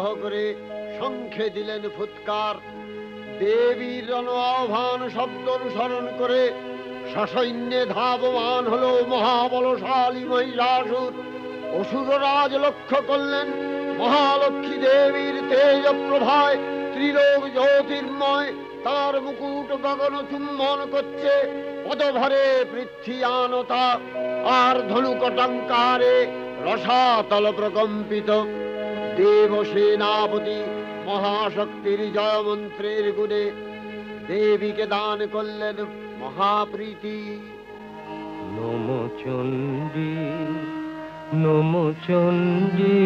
করে শঙ্খে দিলেন ফুৎকার। দেবীর আহ্বান শব্দ অনুসরণ করে সসৈন্যে ধাবমান হলো মহাবলশালী মহিষাসুর। অসুররাজ লক্ষ্য করলেন মহালক্ষ্মী দেবীর তেজ প্রভায় ত্রিলোক জ্যোতির্ময়, তার মুকুট গগন চুম্বন করছে, পদভরে পৃথ্বীয়ানতা আর ধনুকটঙ্কারে রসাতল প্রকম্পিত। দেব সেনাপতি মহাশক্তির জয় মন্ত্রের গুণে দেবীকে দান করলেন মহাপ্রীতি। নমো চণ্ডী, নমো চণ্ডী।